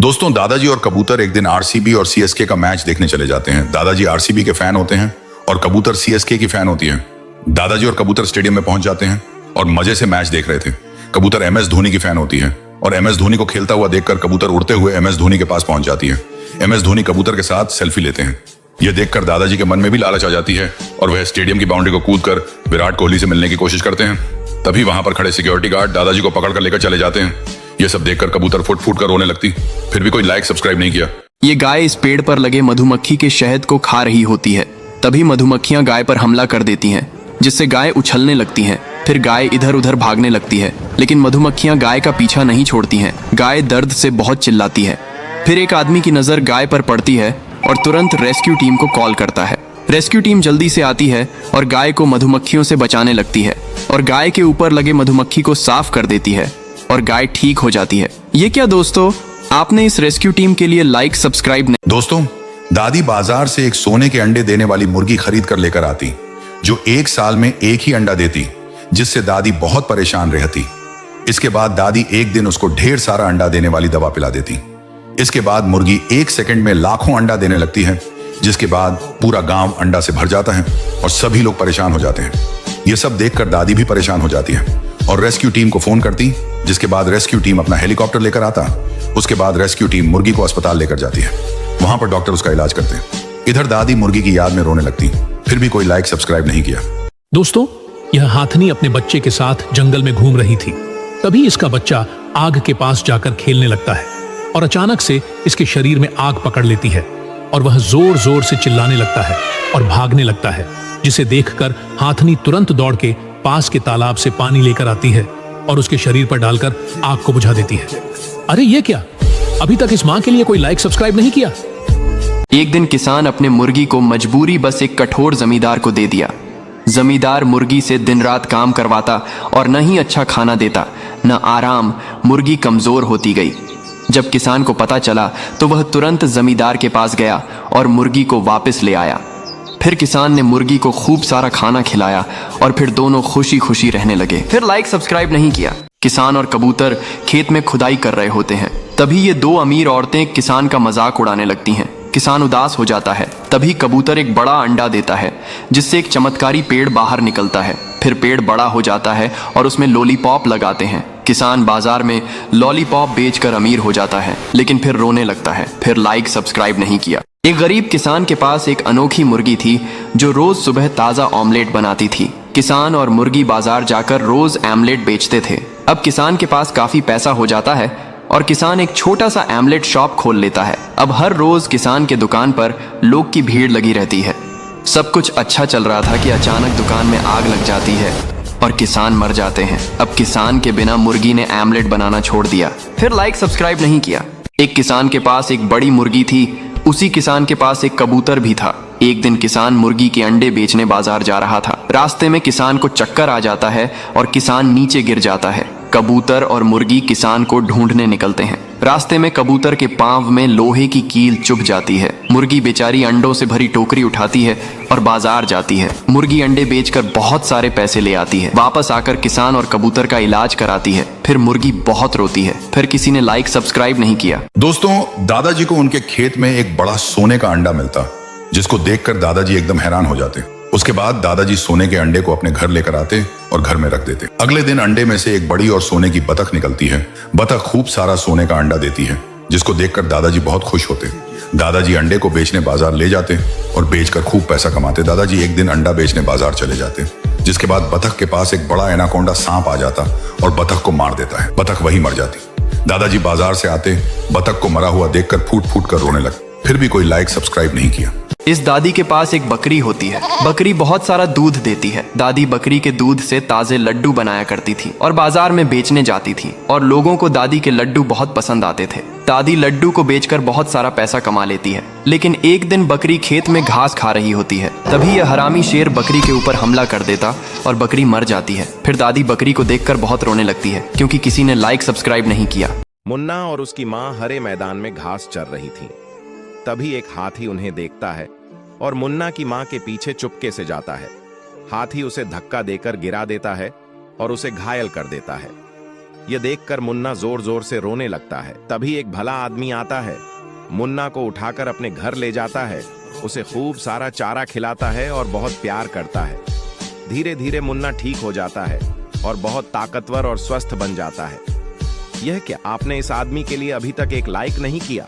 दोस्तों, दादाजी और कबूतर एक दिन आरसीबी और सीएसके का मैच देखने चले जाते हैं। दादाजी आरसीबी के फैन होते हैं और कबूतर सीएसके की फैन होती है। दादाजी और कबूतर स्टेडियम में पहुंच जाते हैं और मजे से मैच देख रहे थे। कबूतर एमएस धोनी की फैन होती है और एमएस धोनी को खेलता हुआ देखकर कबूतर उड़ते हुए एमएस धोनी के पास पहुंच जाती है। एमएस धोनी कबूतर के साथ सेल्फी लेते हैं। यह देखकर दादाजी के मन में भी लालच आ जाती है और वह स्टेडियम की बाउंड्री को कूदकर विराट कोहली से मिलने की कोशिश करते हैं। तभी वहां पर खड़े सिक्योरिटी गार्ड दादाजी को पकड़कर लेकर चले जाते हैं। यह सब देखकर कबूतर फुट फुट कर रोने लगती। फिर भी कोई लाइक सब्सक्राइब नहीं किया। ये गाय इस पेड़ पर लगे मधुमक्खी के शहद को खा रही होती है। तभी मधुमक्खियां गाय पर हमला कर देती हैं, जिससे गाय उछलने लगती है। फिर गाय इधर उधर भागने लगती है, लेकिन मधुमक्खियां गाय का पीछा नहीं छोड़ती हैं। गाय दर्द से बहुत चिल्लाती है। फिर एक आदमी की नजर गाय पर पड़ती है और तुरंत रेस्क्यू टीम को कॉल करता है। रेस्क्यू टीम जल्दी से आती है और गाय को मधुमक्खियों से बचाने लगती है और गाय के ऊपर लगे मधुमक्खी को साफ कर देती है और गाय ठीक हो जाती है। ये क्या दोस्तों, आपने इस रेस्क्यू टीम के लिए लाइक सब्सक्राइब नहीं। दोस्तों, दादी बाजार से एक सोने के अंडे देने वाली मुर्गी खरीद कर लेकर आती, जो एक साल में एक ही अंडा देती, जिससे दादी बहुत परेशान रहती। इसके बाद दादी एक दिन उसको ढेर सारा अंडा देने वाली दवा पिला देती। इसके बाद मुर्गी एक सेकंड में लाखों अंडा देने लगती है, जिसके बाद पूरा गांव अंडा से भर जाता है और सभी लोग परेशान हो जाते हैं। यह सब देखकर दादी भी परेशान हो जाती है और रेस्क्यू टीम को फोन करती, जिसके बाद रेस्क्यू टीम अपना हेलीकॉप्टर लेकर आता। उसके बाद रेस्क्यू टीम मुर्गी को अस्पताल लेकर जाती है। वहां पर डॉक्टर उसका इलाज करते हैं। इधर दादी मुर्गी की याद में रोने लगती। फिर भी कोई लाइक सब्सक्राइब नहीं किया। दोस्तों, यह हाथनी अपने बच्चे के साथ जंगल में घूम रही थी। तभी इसका बच्चा आग के पास जाकर खेलने लगता है और अचानक से इसके शरीर में आग पकड़ लेती है और वह जोर जोर से चिल्लाने लगता है और भागने लगता है, जिसे देखकर हाथनी तुरंत दौड़ के पास के तालाब से पानी लेकर आती है और उसके शरीर पर डालकर आग को बुझा देती है। अरे ये क्या, अभी तक इस मां के लिए कोई लाइक सब्सक्राइब नहीं किया। एक दिन किसान अपने मुर्गी को मजबूरी बस एक कठोर जमींदार को दे दिया। जमींदार मुर्गी से दिन रात काम करवाता और न ही अच्छा खाना देता, न आराम। मुर्गी कमजोर होती गई। जब किसान को पता चला तो वह तुरंत जमींदार के पास गया और मुर्गी को वापस ले आया। फिर किसान ने मुर्गी को खूब सारा खाना खिलाया और फिर दोनों खुशी खुशी रहने लगे। फिर लाइक सब्सक्राइब नहीं किया। किसान और कबूतर खेत में खुदाई कर रहे होते हैं। तभी ये दो अमीर औरतें किसान का मजाक उड़ाने लगती हैं। किसान उदास हो जाता है। तभी कबूतर एक बड़ा अंडा देता है, जिससे एक चमत्कारी पेड़ बाहर निकलता है। फिर पेड़ बड़ा हो जाता है और उसमें लॉलीपॉप लगाते हैं। किसान बाजार में लॉलीपॉप बेचकर अमीर हो जाता है, लेकिन फिर रोने लगता है। फिर लाइक सब्सक्राइब नहीं किया। एक गरीब किसान के पास एक अनोखी मुर्गी थी, जो रोज सुबह ताजा ऑमलेट बनाती थी। किसान और मुर्गी बाजार जाकर रोज आमलेट बेचते थे। अब किसान के पास काफी पैसा हो जाता है और किसान एक छोटा सा आमलेट शॉप खोल लेता है। अब हर रोज किसान के दुकान पर लोग की भीड़ लगी रहती है। सब कुछ अच्छा चल रहा था कि अचानक दुकान में आग लग जाती है और किसान मर जाते हैं। अब किसान के बिना मुर्गी ने आमलेट बनाना छोड़ दिया। फिर लाइक सब्सक्राइब नहीं किया। एक किसान के पास एक बड़ी मुर्गी थी। उसी किसान के पास एक कबूतर भी था। एक दिन किसान मुर्गी के अंडे बेचने बाजार जा रहा था। रास्ते में किसान को चक्कर आ जाता है और किसान नीचे गिर जाता है। कबूतर और मुर्गी किसान को ढूंढने निकलते हैं। रास्ते में कबूतर के पांव में लोहे की कील चुभ जाती है। मुर्गी बेचारी अंडों से भरी टोकरी उठाती है और बाजार जाती है। मुर्गी अंडे बेचकर बहुत सारे पैसे ले आती है। वापस आकर किसान और कबूतर का इलाज कराती है। फिर मुर्गी बहुत रोती है। फिर किसी ने लाइक सब्सक्राइब नहीं किया। दोस्तों, दादाजी को उनके खेत में एक बड़ा सोने का अंडा मिलता, जिसको देखकर दादाजी एकदम हैरान हो जाते। उसके बाद दादाजी सोने के अंडे को अपने घर लेकर आते और घर में रख देते। अगले दिन अंडे में से एक बड़ी और सोने की बतख निकलती है। बतख खूब सारा सोने का अंडा देती है, जिसको देखकर दादाजी बहुत खुश होते। दादाजी अंडे को बेचने बाजार ले जाते और बेचकर खूब पैसा कमाते। दादाजी एक दिन अंडा बेचने बाजार चले जाते, जिसके बाद बतख के पास एक बड़ा एनाकोंडा सांप आ जाता और बतख को मार देता है। बतख वही मर जाती। दादाजी बाजार से आते, बतख को मरा हुआ देखकर फूट फूट कर रोने लगते। फिर भी कोई लाइक सब्सक्राइब नहीं किया। इस दादी के पास एक बकरी होती है। बकरी बहुत सारा दूध देती है। दादी बकरी के दूध से ताजे लड्डू बनाया करती थी और बाजार में बेचने जाती थी और लोगों को दादी के लड्डू बहुत पसंद आते थे। दादी लड्डू को बेचकर बहुत सारा पैसा कमा लेती है। लेकिन एक दिन बकरी खेत में घास खा रही होती है। तभी यह हरामी शेर बकरी के ऊपर हमला कर देता और बकरी मर जाती है। फिर दादी बकरी को देखकर बहुत रोने लगती है, क्योंकि किसी ने लाइक सब्सक्राइब नहीं किया। मुन्ना और उसकी माँ हरे मैदान में घास चर रही थी। तभी एक हाथी उन्हें देखता है और मुन्ना की मां के पीछे चुपके से जाता है। हाथी उसे धक्का देकर गिरा देता है और उसे घायल कर देता है। यह देखकर मुन्ना जोर जोर से रोने लगता है। तभी एक भला आदमी आता है, मुन्ना को उठाकर अपने घर ले जाता है, उसे खूब सारा चारा खिलाता है और बहुत प्यार करता है। धीरे धीरे मुन्ना ठीक हो जाता है और बहुत ताकतवर और स्वस्थ बन जाता है। यह क्या, आपने इस आदमी के लिए अभी तक एक लाइक नहीं किया?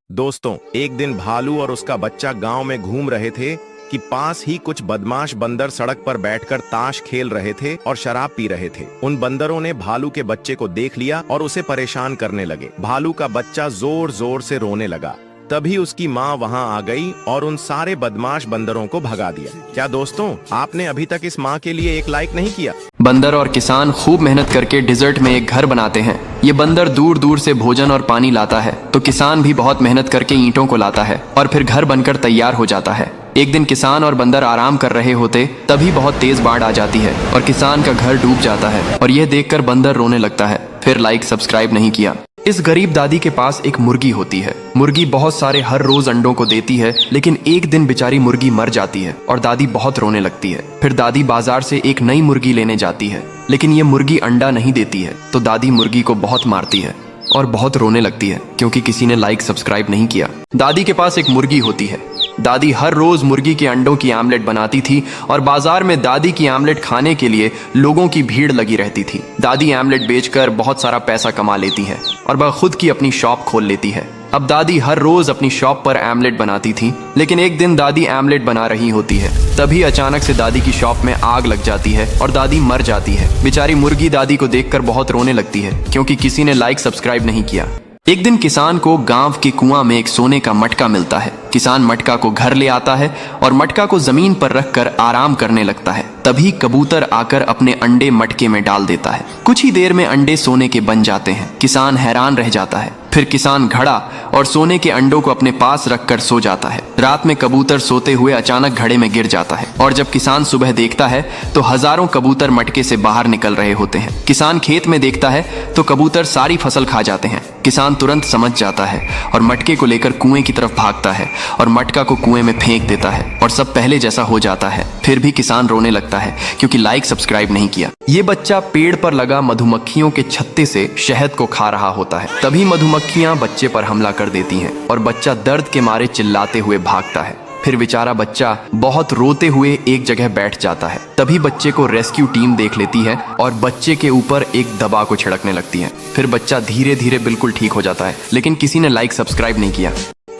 दोस्तों, एक दिन भालू और उसका बच्चा गांव में घूम रहे थे कि पास ही कुछ बदमाश बंदर सड़क पर बैठकर ताश खेल रहे थे और शराब पी रहे थे। उन बंदरों ने भालू के बच्चे को देख लिया और उसे परेशान करने लगे। भालू का बच्चा जोर जोर से रोने लगा। तभी उसकी माँ वहाँ आ गई और उन सारे बदमाश बंदरों को भगा दिया। क्या दोस्तों, आपने अभी तक इस माँ के लिए एक लाइक नहीं किया? बंदर और किसान खूब मेहनत करके डिजर्ट में एक घर बनाते हैं। ये बंदर दूर दूर से भोजन और पानी लाता है, तो किसान भी बहुत मेहनत करके ईंटों को लाता है और फिर घर बनकर तैयार हो जाता है। एक दिन किसान और बंदर आराम कर रहे होते, तभी बहुत तेज बाढ़ आ जाती है और किसान का घर डूब जाता है और यह देखकर बंदर रोने लगता है। फिर लाइक सब्सक्राइब नहीं किया। इस गरीब दादी के पास एक मुर्गी होती है। मुर्गी बहुत सारे हर रोज अंडों को देती है, लेकिन एक दिन बेचारी मुर्गी मर जाती है और दादी बहुत रोने लगती है। फिर दादी बाजार से एक नई मुर्गी लेने जाती है, लेकिन ये मुर्गी अंडा नहीं देती है, तो दादी मुर्गी को बहुत मारती है और बहुत रोने लगती है क्योंकि किसी ने लाइक सब्सक्राइब नहीं किया। दादी के पास एक मुर्गी होती है। दादी हर रोज मुर्गी के अंडों की आमलेट बनाती थी और बाजार में दादी की आमलेट खाने के लिए लोगों की भीड़ लगी रहती थी। दादी आमलेट बेचकर बहुत सारा पैसा कमा लेती है और वह खुद की अपनी शॉप खोल लेती है। अब दादी हर रोज अपनी शॉप पर आमलेट बनाती थी, लेकिन एक दिन दादी आमलेट बना रही होती है, तभी अचानक से दादी की शॉप में आग लग जाती है और दादी मर जाती है। बेचारी मुर्गी दादी को देखकर बहुत रोने लगती है क्योंकि किसी ने लाइक सब्सक्राइब नहीं किया। एक दिन किसान को गांव के कुआं में एक सोने का मटका मिलता है। किसान मटका को घर ले आता है और मटका को जमीन पर रखकर आराम करने लगता है। तभी कबूतर आकर अपने अंडे मटके में डाल देता है। कुछ ही देर में अंडे सोने के बन जाते हैं। किसान हैरान रह जाता है। फिर किसान घड़ा और सोने के अंडों को अपने पास रखकर सो जाता है। रात में कबूतर सोते हुए अचानक घड़े में गिर जाता है और जब किसान सुबह देखता है तो हजारों कबूतर मटके से बाहर निकल रहे होते हैं। किसान खेत में देखता है तो कबूतर सारी फसल खा जाते हैं। किसान तुरंत समझ जाता है और मटके को लेकर कुएं की तरफ भागता है और मटका को कुएं में फेंक देता है और सब पहले जैसा हो जाता है। फिर भी किसान रोने लगता है क्योंकि लाइक सब्सक्राइब नहीं किया। ये बच्चा पेड़ पर लगा मधुमक्खियों के छत्ते से शहद को खा रहा होता है। तभी मधुमक्खियां बच्चे पर हमला कर देती हैं और बच्चा दर्द के मारे चिल्लाते हुए भागता है। फिर बेचारा बच्चा बहुत रोते हुए एक जगह बैठ जाता है। तभी बच्चे को रेस्क्यू टीम देख लेती है और बच्चे के ऊपर एक दवा को छिड़कने लगती है। फिर बच्चा धीरे धीरे बिल्कुल ठीक हो जाता है, लेकिन किसी ने लाइक सब्सक्राइब नहीं किया।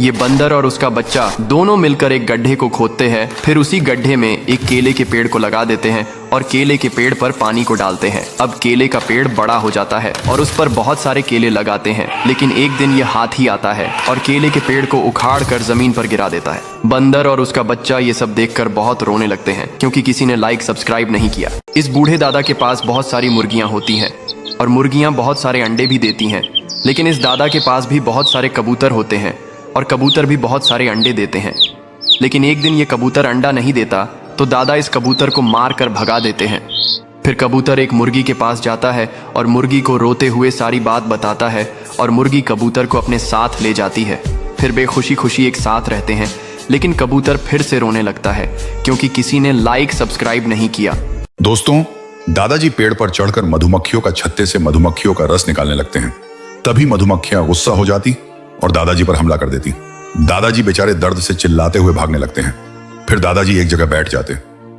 ये बंदर और उसका बच्चा दोनों मिलकर एक गड्ढे को खोदते हैं। फिर उसी गड्ढे में एक केले के पेड़ को लगा देते हैं और केले के पेड़ पर पानी को डालते हैं। अब केले का पेड़ बड़ा हो जाता है और उस पर बहुत सारे केले लगाते हैं, लेकिन एक दिन ये हाथी आता है और केले के पेड़ को उखाड़ कर जमीन पर गिरा देता है। बंदर और उसका बच्चा ये सब देखकर बहुत रोने लगते हैं क्योंकि किसी ने लाइक सब्सक्राइब नहीं किया। इस बूढ़े दादा के पास बहुत सारी मुर्गियां होती हैं और मुर्गियां बहुत सारे अंडे भी देती हैं, लेकिन इस दादा के पास भी बहुत सारे कबूतर होते हैं और कबूतर भी बहुत सारे अंडे देते हैं। लेकिन एक दिन ये कबूतर अंडा नहीं देता तो दादा इस कबूतर को मार कर भगा देते हैं। फिर कबूतर एक मुर्गी के पास जाता है और मुर्गी को रोते हुए सारी बात बताता है और मुर्गी कबूतर को अपने साथ ले जाती है। फिर बेखुशी खुशी एक साथ रहते हैं, लेकिन कबूतर फिर से रोने लगता है क्योंकि किसी ने लाइक सब्सक्राइब नहीं किया। दोस्तों, दादाजी पेड़ पर चढ़कर मधुमक्खियों का छत्ते से मधुमक्खियों का रस निकालने लगते हैं। तभी मधुमक्खियां गुस्सा हो जाती और दादाजी पर हमला कर देती। दादाजी बेचारे दर्द से चिल्लाते हुए भागने लगते हैं। फिर दादाजी एक जगह बैठ जाते।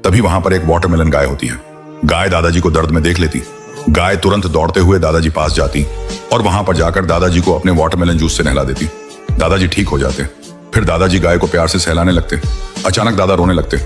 तभी वहां पर एक वाटरमेलन गाय होती है। गाय दादाजी को दर्द में देख लेती। गाय तुरंत दौड़ते हुए दादाजी पास जाती और वहां पर जाकर दादाजी को अपने वाटरमेलन जूस से नहला देती। दादाजी ठीक हो जाते। फिर दादाजी गाय को प्यार से सहलाने लगते। अचानक दादा रोने लगते।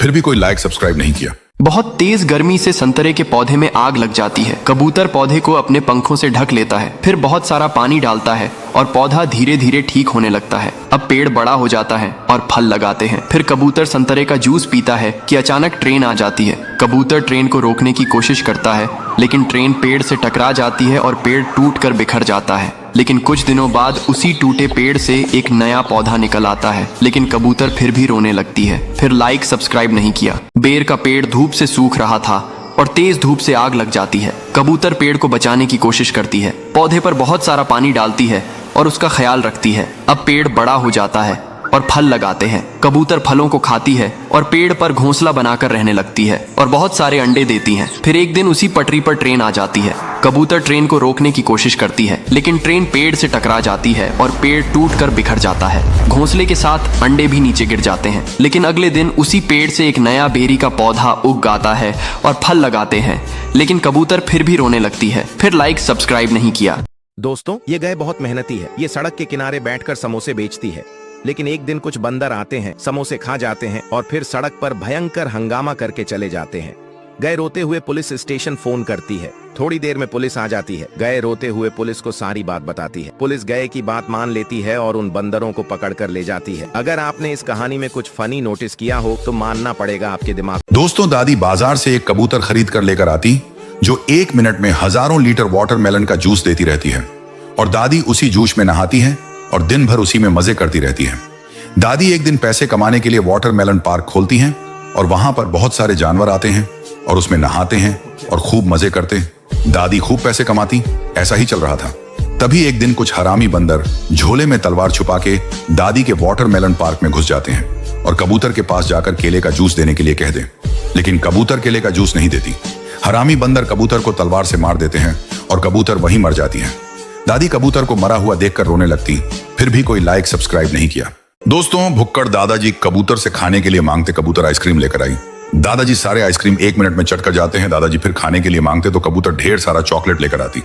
फिर भी कोई लाइक सब्सक्राइब नहीं किया। बहुत तेज गर्मी से संतरे के पौधे में आग लग जाती है। कबूतर पौधे को अपने पंखों से ढक लेता है, फिर बहुत सारा पानी डालता है और पौधा धीरे धीरे ठीक होने लगता है। अब पेड़ बड़ा हो जाता है और फल लगाते हैं। फिर कबूतर संतरे का जूस पीता है कि अचानक ट्रेन आ जाती है। कबूतर ट्रेन को रोकने की कोशिश करता है, लेकिन ट्रेन पेड़ से टकरा जाती है और पेड़ टूट कर बिखर जाता है। लेकिन कुछ दिनों बाद उसी टूटे पेड़ से एक नया पौधा निकल आता है, लेकिन कबूतर फिर भी रोने लगती है। फिर लाइक सब्सक्राइब नहीं किया। बेर का पेड़ धूप से सूख रहा था और तेज धूप से आग लग जाती है। कबूतर पेड़ को बचाने की कोशिश करती है, पौधे पर बहुत सारा पानी डालती है और उसका ख्याल रखती है। अब पेड़ बड़ा हो जाता है और फल लगाते हैं। कबूतर फलों को खाती है और पेड़ पर घोंसला बनाकर रहने लगती है और बहुत सारे अंडे देती है। फिर एक दिन उसी पटरी पर ट्रेन आ जाती है। कबूतर ट्रेन को रोकने की कोशिश करती है, लेकिन ट्रेन पेड़ से टकरा जाती है और पेड़ टूटकर बिखर जाता है। घोंसले के साथ अंडे भी नीचे गिर जाते हैं। लेकिन अगले दिन उसी पेड़ से एक नया बेरी का पौधा उग आता है और फल लगाते हैं, लेकिन कबूतर फिर भी रोने लगती है। फिर लाइक सब्सक्राइब नहीं किया। दोस्तों, ये गाय बहुत मेहनती है। ये सड़क के किनारे बैठकर समोसे बेचती है, लेकिन एक दिन कुछ बंदर आते हैं, समोसे खा जाते हैं और फिर सड़क पर भयंकर हंगामा करके चले जाते हैं। गाय रोते हुए पुलिस स्टेशन फोन करती है। थोड़ी देर में पुलिस आ जाती है। गाय रोते हुए पुलिस को सारी बात बताती है। पुलिस गाय की बात मान लेती है और उन बंदरों को पकड़कर ले जाती है। अगर आपने इस कहानी में कुछ फनी नोटिस किया हो तो मानना पड़ेगा आपके दिमाग। दोस्तों, दादी बाजार से एक कबूतर खरीद कर लेकर आती जो 1 मिनट में हजारों लीटर वाटरमेलन का जूस देती रहती है और दादी उसी जूस में नहाती है और दिन भर उसी में मजे करती रहती है। दादी एक दिन पैसे कमाने के लिए वाटरमेलन पार्क खोलती हैं और वहां पर बहुत सारे जानवर आते हैं और उसमें नहाते हैं और खूब मजे करते। दादी खूब पैसे कमाती। ऐसा ही चल रहा था। तभी एक दिन कुछ हरामी बंदर झोले में तलवार छुपा के दादी के वाटरमेलन पार्क में घुस जाते हैं और कबूतर के पास जाकर केले का जूस देने के लिए कह दे, लेकिन कबूतर केले का जूस नहीं देती। हरामी बंदर कबूतर को तलवार से मार देते हैं और कबूतर वहीं मर जाती है। दादी कबूतर को मरा हुआ देखकर रोने लगती। फिर भी कोई लाइक सब्सक्राइब नहीं किया। दोस्तों, भुक्कड़ दादाजी कबूतर से खाने के लिए मांगते कबूतर आइसक्रीम लेकर आई। दादाजी सारे आइसक्रीम 1 मिनट में चट कर जाते हैं। दादाजी फिर खाने के लिए मांगते तो कबूतर ढेर सारा चॉकलेट लेकर आती।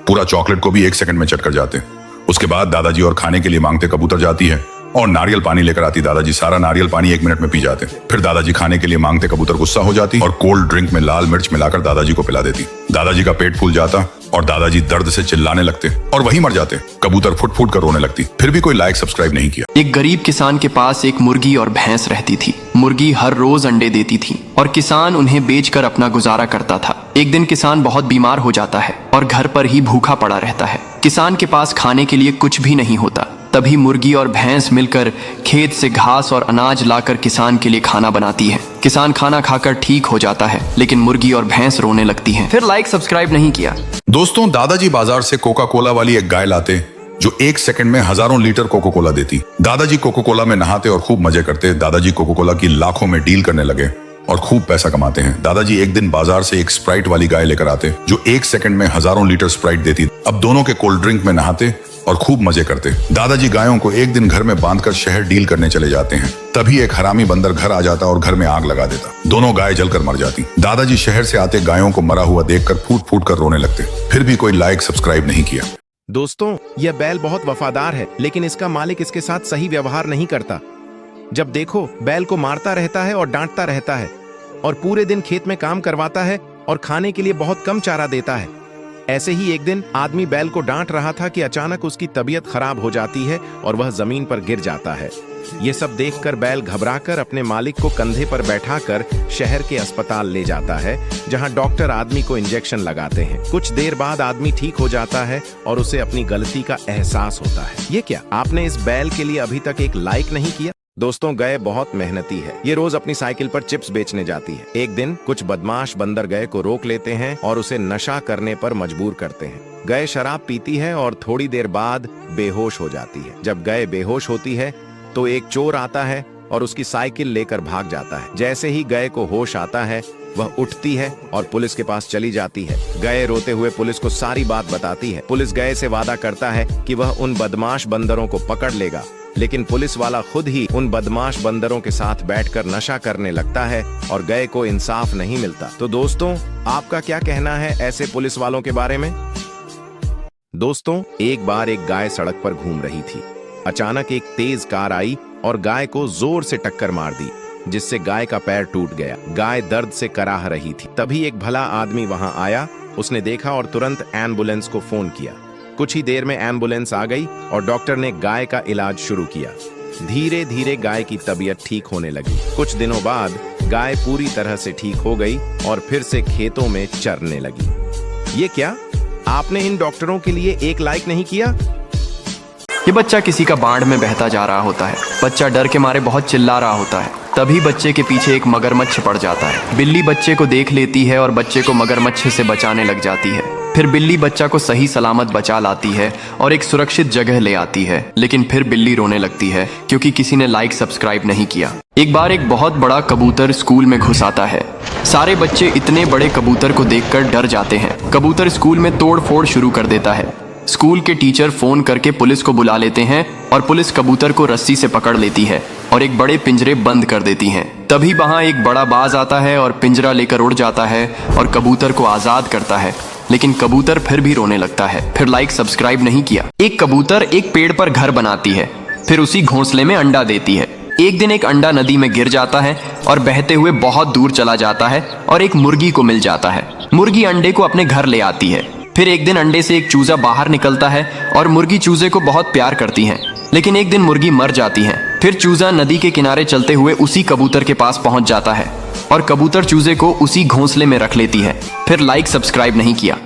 पूरा चॉकलेट को भी 1 सेकंड में चट कर जाते। उसके बाद दादाजी और खाने के लिए मांगते कबूतर जाती है और नारियल पानी लेकर आती। दादाजी सारा नारियल पानी 1 मिनट में पी जाते। फिर दादाजी खाने के लिए मांगते कबूतर गुस्सा हो जाती और कोल्ड ड्रिंक में लाल मिर्च मिलाकर दादाजी को पिला देती। दादाजी का पेट फूल जाता और दादाजी दर्द से चिल्लाने लगते और वहीं मर जाते। कबूतर फुट फुट कर रोने लगती। फिर भी कोई लाइक सब्सक्राइब नहीं किया। एक गरीब किसान के पास एक मुर्गी और भैंस रहती थी। मुर्गी हर रोज अंडे देती थी और किसान उन्हें बेचकर अपना गुजारा करता था। एक दिन किसान बहुत बीमार हो जाता है और घर पर ही भूखा पड़ा रहता है। किसान के पास खाने के लिए कुछ भी नहीं होता। तभी मुर्गी और भैंस मिलकर खेत से घास और अनाज लाकर किसान के लिए खाना बनाती है। किसान खाना खाकर ठीक हो जाता है, लेकिन मुर्गी और भैंस रोने लगती हैं। फिर लाइक सब्सक्राइब नहीं किया। दोस्तों, दादाजी बाजार से कोका कोला वाली एक गाय लाते जो 1 सेकंड में हजारों लीटर कोका कोला देती। दादाजी कोका कोला में नहाते और खूब मजे करते। दादाजी कोका कोला की लाखों में डील करने लगे और खूब पैसा कमाते हैं। दादाजी एक दिन बाजार से एक स्प्राइट वाली गाय लेकर आते जो 1 सेकंड में हजारों लीटर स्प्राइट देती। अब दोनों के कोल्ड ड्रिंक में नहाते और खूब मजे करते। दादाजी गायों को एक दिन घर में बांधकर शहर डील करने चले जाते हैं। तभी एक हरामी बंदर घर आ जाता और घर में आग लगा देता। दोनों गाय जलकर मर जाती। दादाजी शहर से आते गायों को मरा हुआ देखकर फूट फूट कर रोने लगते। फिर भी कोई लाइक सब्सक्राइब नहीं किया। दोस्तों, यह बैल बहुत वफादार है, लेकिन इसका मालिक इसके साथ सही व्यवहार नहीं करता। जब देखो बैल को मारता रहता है और डांटता रहता है और पूरे दिन खेत में काम करवाता है और खाने के लिए बहुत कम चारा देता है। ऐसे ही एक दिन आदमी बैल को डांट रहा था कि अचानक उसकी तबीयत खराब हो जाती है और वह जमीन पर गिर जाता है। ये सब देखकर बैल घबराकर अपने मालिक को कंधे पर बैठाकर शहर के अस्पताल ले जाता है, जहां डॉक्टर आदमी को इंजेक्शन लगाते हैं। कुछ देर बाद आदमी ठीक हो जाता है और उसे अपनी गलती का एहसास होता है। ये क्या, आपने इस बैल के लिए अभी तक एक लाइक नहीं किया? दोस्तों, गाय बहुत मेहनती है। ये रोज अपनी साइकिल पर चिप्स बेचने जाती है। एक दिन कुछ बदमाश बंदर गाय को रोक लेते हैं और उसे नशा करने पर मजबूर करते हैं। गाय शराब पीती है और थोड़ी देर बाद बेहोश हो जाती है। जब गाय बेहोश होती है तो एक चोर आता है और उसकी साइकिल लेकर भाग जाता है। जैसे ही गाय को होश आता है, वह उठती है और पुलिस के पास चली जाती है। गाय रोते हुए पुलिस को सारी बात बताती है। पुलिस गाय से वादा करता है कि वह उन बदमाश बंदरों को पकड़ लेगा, लेकिन पुलिस वाला खुद ही उन बदमाश बंदरों के साथ बैठकर नशा करने लगता है और गाय को इंसाफ नहीं मिलता। तो दोस्तों, आपका क्या कहना है ऐसे पुलिस वालों के बारे में? दोस्तों, एक बार एक गाय सड़क पर घूम रही थी। अचानक एक तेज कार आई और गाय को जोर से टक्कर मार दी, जिससे गाय का पैर टूट गया। गाय दर्द से कराह रही थी। तभी एक भला आदमी वहां आया। उसने देखा और तुरंत एम्बुलेंस को फोन किया। कुछ ही देर में एम्बुलेंस आ गई और डॉक्टर ने गाय का इलाज शुरू किया। धीरे धीरे गाय की तबीयत ठीक होने लगी। कुछ दिनों बाद गाय पूरी तरह से ठीक हो गई और फिर से खेतों में चरने लगी। ये क्या, आपने इन डॉक्टरों के लिए एक लाइक नहीं किया? ये बच्चा किसी का बाढ़ में बहता जा रहा होता है। बच्चा डर के मारे बहुत चिल्ला रहा होता है। तभी बच्चे के पीछे एक मगरमच्छ पड़ जाता है। बिल्ली बच्चे को देख लेती है और बच्चे को मगरमच्छ से बचाने लग जाती है। फिर बिल्ली बच्चा को सही सलामत बचा लाती है और एक सुरक्षित जगह ले आती है। लेकिन फिर बिल्ली रोने लगती है क्योंकि किसी ने लाइक सब्सक्राइब नहीं किया। एक बार एक बहुत बड़ा कबूतर स्कूल में घुस आता है। सारे बच्चे इतने बड़े कबूतर को देखकर डर जाते हैं। कबूतर स्कूल में तोड़ फोड़ शुरू कर देता है। स्कूल के टीचर फोन करके पुलिस को बुला लेते हैं और पुलिस कबूतर को रस्सी से पकड़ लेती है और एक बड़े पिंजरे बंद कर देती है। तभी वहां एक बड़ा बाज आता है और पिंजरा लेकर उड़ जाता है और कबूतर को आजाद करता है। लेकिन कबूतर फिर भी रोने लगता है। फिर लाइक सब्सक्राइब नहीं किया। एक कबूतर एक पेड़ पर घर बनाती है, फिर उसी घोंसले में अंडा देती है। एक दिन एक अंडा नदी में गिर जाता है और बहते हुए बहुत दूर चला जाता है और एक मुर्गी को मिल जाता है। मुर्गी अंडे को अपने घर ले आती है। फिर एक दिन अंडे से एक चूजा बाहर निकलता है और मुर्गी चूजे को बहुत प्यार करती है। लेकिन एक दिन मुर्गी मर जाती है। फिर चूजा नदी के किनारे चलते हुए उसी कबूतर के पास पहुंच जाता है और कबूतर चूजे को उसी घोंसले में रख लेती है। फिर लाइक सब्सक्राइब नहीं किया।